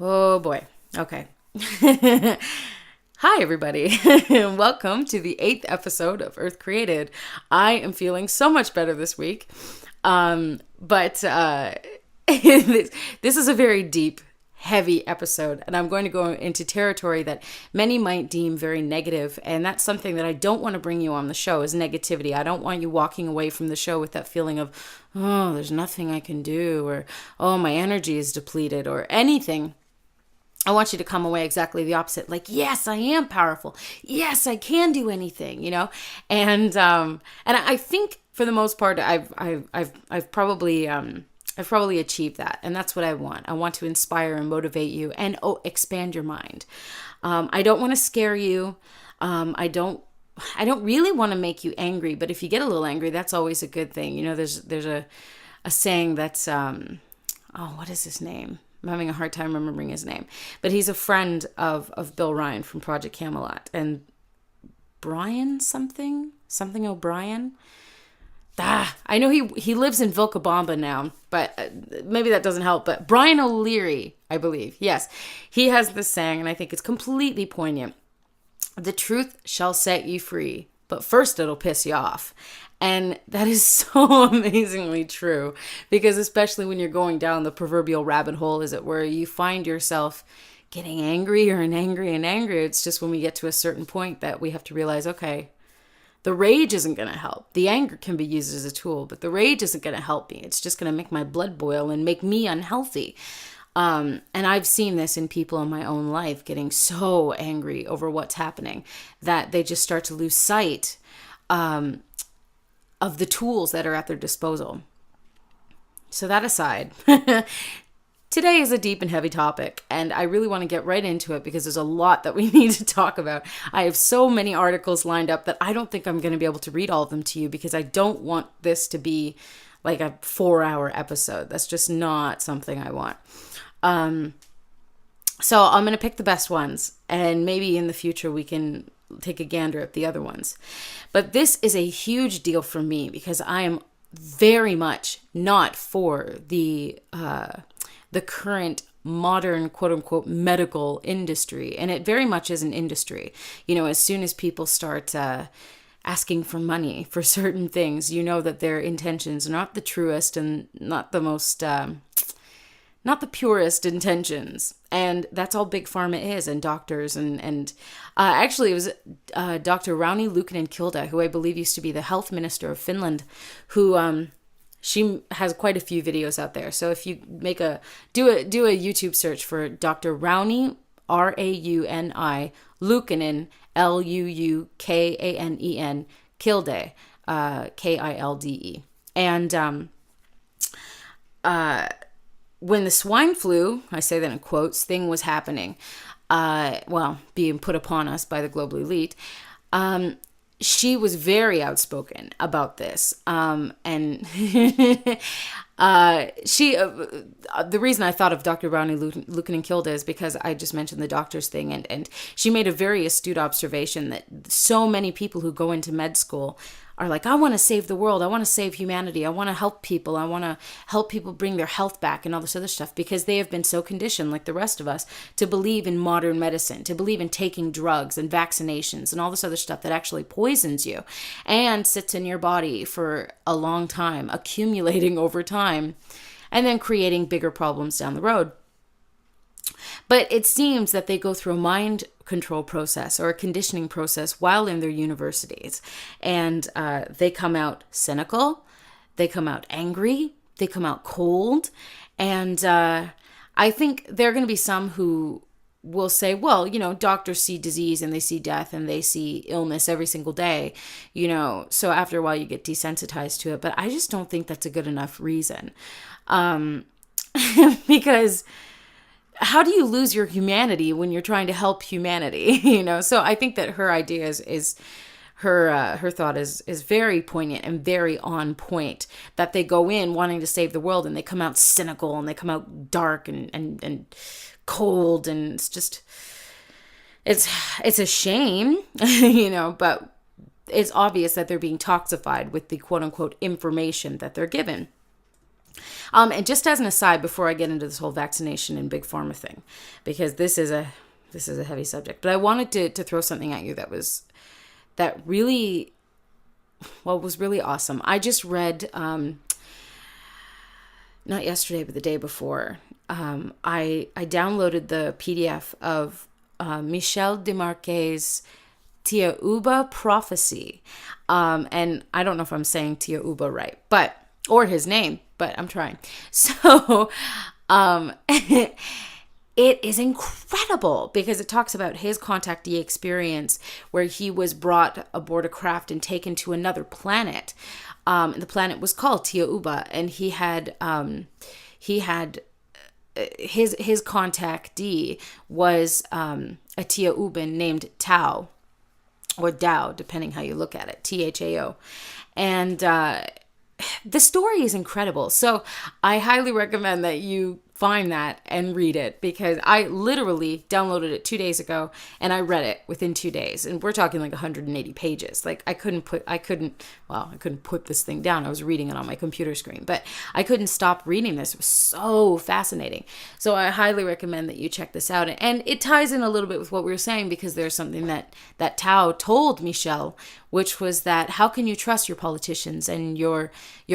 Oh boy. Okay. Hi, everybody. Welcome to the eighth episode of Earth Created. I am feeling so much better this week. But this is a very deep, heavy episode, and I'm going to go into territory that many might deem very negative, and that's something that I don't want to bring you on the show is negativity. I don't want you walking away from the show with that feeling of, oh, there's nothing I can do, or oh, my energy is depleted, or anything. I want you to come away exactly the opposite. Like, yes, I am powerful. Yes, I can do anything, and I think for the most part, I've probably achieved that, and that's what I want. I want to inspire and motivate you, and expand your mind. I don't want to scare you. I don't really want to make you angry. But if you get a little angry, that's always a good thing. There's a saying that's what is his name? I'm having a hard time remembering his name, but he's a friend of Bill Ryan from Project Camelot, and Brian something O'Brien. I know he lives in Vilcabamba now, but maybe that doesn't help. But Brian O'Leary, I believe, yes, he has this saying, and I think it's completely poignant. The truth shall set you free, but first it'll piss you off. And that is so amazingly true, because especially when you're going down the proverbial rabbit hole, is it, where you find yourself getting angrier and angry and angry. It's just when we get to a certain point that we have to realize, okay, the rage isn't going to help. The anger can be used as a tool, but the rage isn't going to help me. It's just going to make my blood boil and make me unhealthy. And I've seen this in people in my own life getting so angry over what's happening that they just start to lose sight of the tools that are at their disposal. So that aside, today is a deep and heavy topic, and I really want to get right into it because there's a lot that we need to talk about. I have so many articles lined up that I don't think I'm going to be able to read all of them to you, because I don't want this to be like a 4-hour episode. That's just not something I want. So I'm going to pick the best ones, and maybe in the future we can take a gander at the other ones. But this is a huge deal for me because I am very much not for the current modern quote unquote medical industry, and it very much is an industry. As soon as people start asking for money for certain things, that their intentions are not the truest and not the most not the purest intentions. And that's all big pharma is, and doctors. And actually, it was Dr. Rauni Luukkonen-Kilde, who I believe used to be the health minister of Finland, who she has quite a few videos out there. So if you do a YouTube search for Dr. Rauni, Rauni, Luukkonen, Luukkanen, Kilde, Kilde. And when the swine flu, I say that in quotes, thing was happening, being put upon us by the global elite, she was very outspoken about this. And the reason I thought of Dr. Rauni Luukkonen-Kilde is because I just mentioned the doctors thing, and she made a very astute observation that so many people who go into med school are like, I want to save the world. I want to save humanity. I want to help people. I want to help people bring their health back and all this other stuff, because they have been so conditioned, like the rest of us, to believe in modern medicine, to believe in taking drugs and vaccinations and all this other stuff that actually poisons you and sits in your body for a long time, accumulating over time, and then creating bigger problems down the road. But it seems that they go through a mind control process or a conditioning process while in their universities. And they come out cynical, they come out angry, they come out cold. And I think there are going to be some who will say, well, doctors see disease and they see death and they see illness every single day, so after a while you get desensitized to it. But I just don't think that's a good enough reason. Because how do you lose your humanity when you're trying to help humanity? So I think that her idea is her thought is very poignant and very on point, that they go in wanting to save the world and they come out cynical and they come out dark and cold, and it's just, it's a shame, but it's obvious that they're being toxified with the quote unquote information that they're given. And just as an aside, before I get into this whole vaccination and big pharma thing, because this is a heavy subject, but I wanted to throw something at you that really, well, was really awesome. I just read, not yesterday, but the day before, I downloaded the PDF of Michel Desmarquet's Tia Uba Prophecy. And I don't know if I'm saying Tia Uba right, or his name, but I'm trying. So, it is incredible because it talks about his contactee experience where he was brought aboard a craft and taken to another planet. And the planet was called Tia Uba, and he had his contactee was a Tia Uban named Tao, or Dao, depending how you look at it, Thao. And the story is incredible. So I highly recommend that you find that and read it, because I literally downloaded it 2 days ago and I read it within 2 days. And we're talking like 180 pages. Like I couldn't put this thing down. I was reading it on my computer screen, but I couldn't stop reading this. It was so fascinating. So I highly recommend that you check this out. And it ties in a little bit with what we were saying, because there's something that Tao told Michel, which was that how can you trust your politicians and your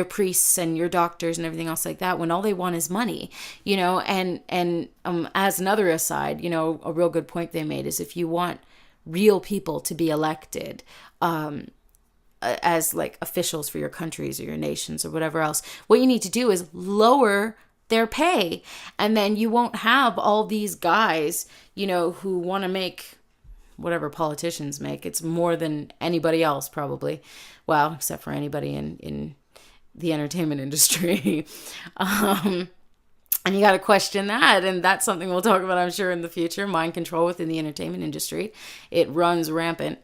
priests and your doctors and everything else like that when all they want is money, and as another aside, a real good point they made is if you want real people to be elected as like officials for your countries or your nations or whatever else, what you need to do is lower their pay, and then you won't have all these guys, who want to make whatever politicians make. It's more than anybody else probably. Well, except for anybody in the entertainment industry. And you got to question that. And that's something we'll talk about, I'm sure, in the future. Mind control within the entertainment industry. It runs rampant.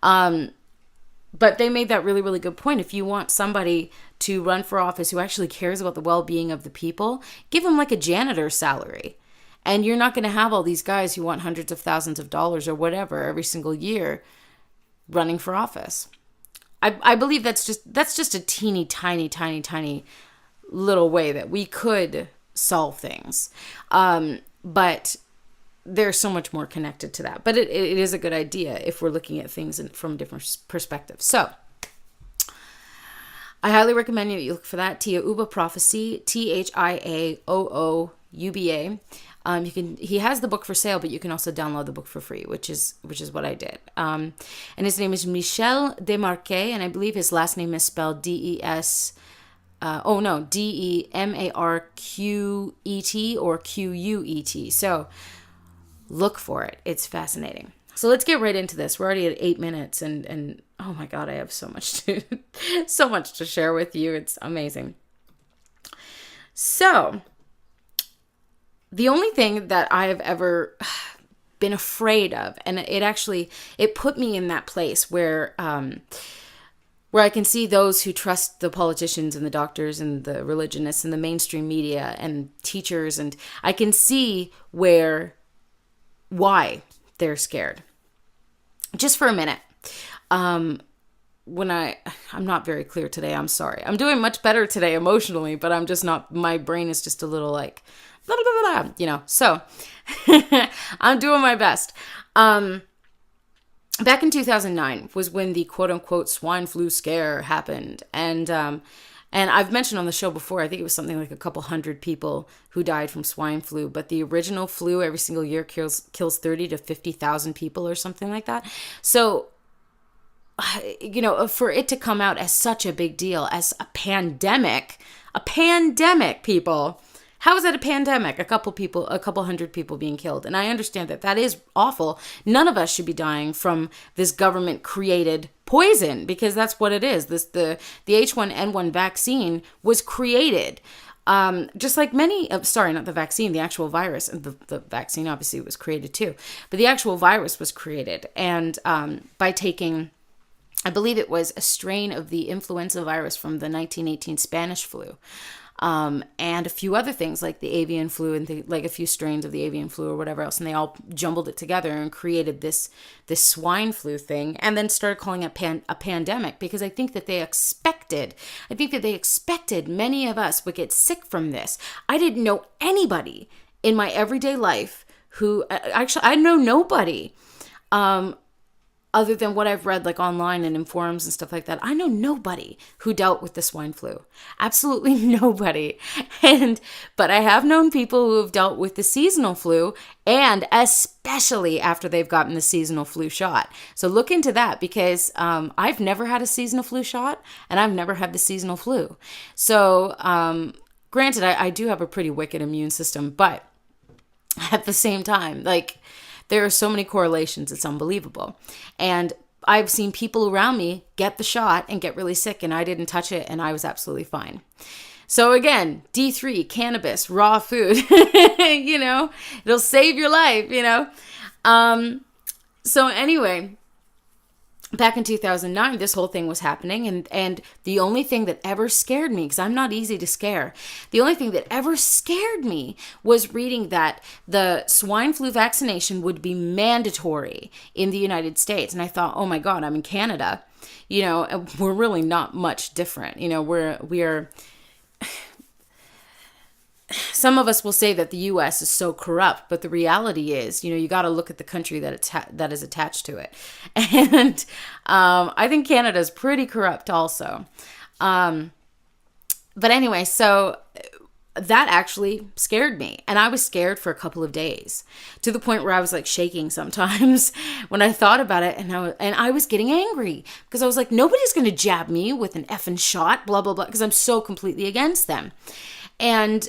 But they made that really, really good point. If you want somebody to run for office who actually cares about the well-being of the people, give them like a janitor's salary. And you're not going to have all these guys who want hundreds of thousands of dollars or whatever every single year running for office. I believe that's just a teeny tiny little way that we could solve things. But there's so much more connected to that. But it is a good idea if we're looking at things from different perspectives. So I highly recommend you look for that. Tia Uba Prophecy, Thiaooba. He has the book for sale, but you can also download the book for free, which is what I did. And his name is Michel Desmarquet, and I believe his last name is spelled Demarquet or Quet. So look for it. It's fascinating. So let's get right into this. We're already at 8 minutes, and oh my God, I have so much to share with you. It's amazing. So the only thing that I have ever been afraid of, and it put me in that place where I can see those who trust the politicians and the doctors and the religionists and the mainstream media and teachers, and I can see why they're scared. Just for a minute. I'm not very clear today. I'm sorry. I'm doing much better today emotionally, but I'm just not, my brain is just a little like, blah, blah, blah, blah, so I'm doing my best. Back in 2009 was when the quote unquote swine flu scare happened. And I've mentioned on the show before, I think it was something like a couple hundred people who died from swine flu, but the original flu every single year kills 30 to 50,000 people or something like that. So, for it to come out as such a big deal, as a pandemic, people, how is that a pandemic? A couple hundred people being killed. And I understand that is awful. None of us should be dying from this government created poison, because that's what it is. The H1N1 vaccine was created. Just like not the vaccine, the actual virus, and the vaccine obviously was created too, but the actual virus was created. And, by taking, I believe it was a strain of the influenza virus from the 1918 Spanish flu. and a few other things like the avian flu and like a few strains of the avian flu or whatever else. And they all jumbled it together and created this swine flu thing, and then started calling it a pandemic, because I think that they expected many of us would get sick from this. I didn't know anybody in my everyday life who, actually, I know nobody, other than what I've read like online and in forums and stuff like that. I know nobody who dealt with the swine flu. Absolutely nobody. But I have known people who have dealt with the seasonal flu, and especially after they've gotten the seasonal flu shot. So look into that, because I've never had a seasonal flu shot, and I've never had the seasonal flu. So granted, I do have a pretty wicked immune system, but at the same time, like, there are so many correlations, it's unbelievable. And I've seen people around me get the shot and get really sick, and I didn't touch it, and I was absolutely fine. So again, D3, cannabis, raw food, it'll save your life, So anyway, back in 2009, this whole thing was happening, and the only thing that ever scared me, because I'm not easy to scare, the only thing that ever scared me was reading that the swine flu vaccination would be mandatory in the United States. And I thought, oh my God, I'm in Canada. We're really not much different. We are. Some of us will say that the U.S. is so corrupt, but the reality is, you got to look at the country that is attached to it. And I think Canada is pretty corrupt also. But anyway, so that actually scared me. And I was scared for a couple of days, to the point where I was like shaking sometimes when I thought about it. And I was getting angry, because I was like, nobody's going to jab me with an effing shot, blah, blah, blah, because I'm so completely against them. And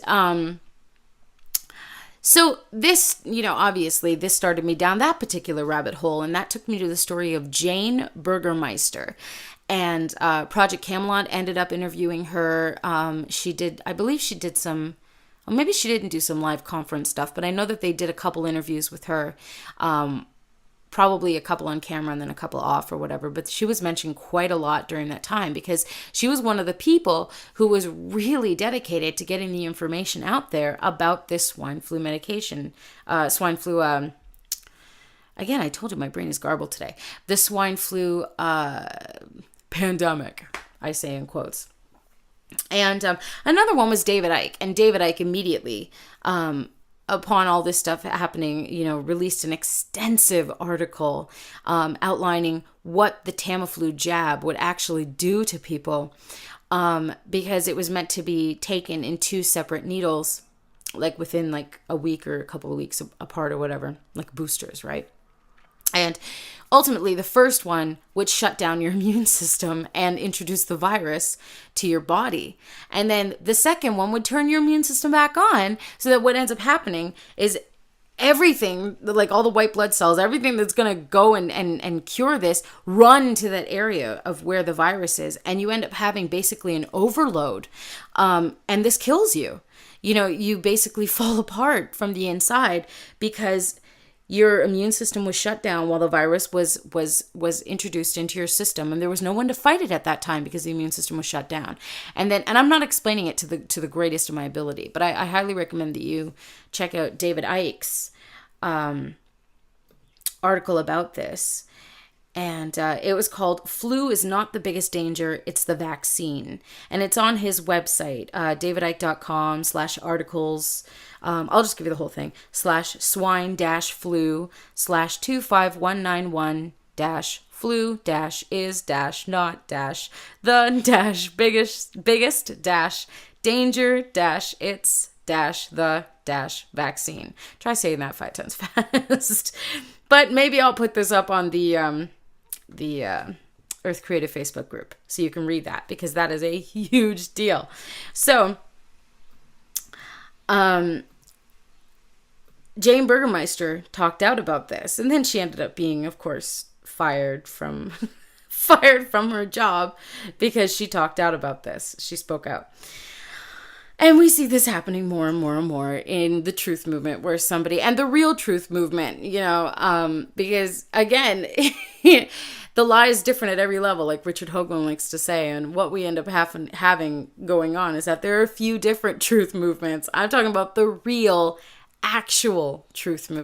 so this, obviously this started me down that particular rabbit hole, and that took me to the story of Jane Burgermeister. And Project Camelot ended up interviewing her. I believe she did some, or maybe she didn't do some live conference stuff, but I know that they did a couple interviews with her. Probably a couple on camera and then a couple off or whatever, but she was mentioned quite a lot during that time, because she was one of the people who was really dedicated to getting the information out there about this swine flu medication. Swine flu, again, I told you my brain is garbled today. The swine flu pandemic, I say in quotes. And another one was David Icke, and David Icke immediately, upon all this stuff happening, released an extensive article outlining what the Tamiflu jab would actually do to people, because it was meant to be taken in 2 separate needles, like within like a week or a couple of weeks apart or whatever, like boosters, right? And ultimately, the first one would shut down your immune system and introduce the virus to your body. And then the second one would turn your immune system back on, so that what ends up happening is everything, like all the white blood cells, everything that's going to go and cure this, run to that area of where the virus is. And you end up having basically an overload. And this kills you. You basically fall apart from the inside, because your immune system was shut down while the virus was introduced into your system, and there was no one to fight it at that time because the immune system was shut down. And I'm not explaining it to the greatest of my ability, but I highly recommend that you check out David Icke's article about this. And it was called "Flu is Not the Biggest Danger, It's the Vaccine." And it's on his website, davidicke.com/articles. I'll just give you the whole thing, /swine-flu/25191-flu-is-not-danger-it's-the-vaccine. Try saying that 5 times fast. But maybe I'll put this up on the Earth Creative Facebook group, so you can read that, because that is a huge deal. So, Jane Burgermeister talked out about this, and then she ended up being, of course, fired from her job because she talked out about this. She spoke out. And we see this happening more and more and more in the truth movement, where somebody, and the real truth movement, because again, the lie is different at every level, like Richard Hoagland likes to say. And what we end up having going on is that there are a few different truth movements. I'm talking about the real, actual truth movement.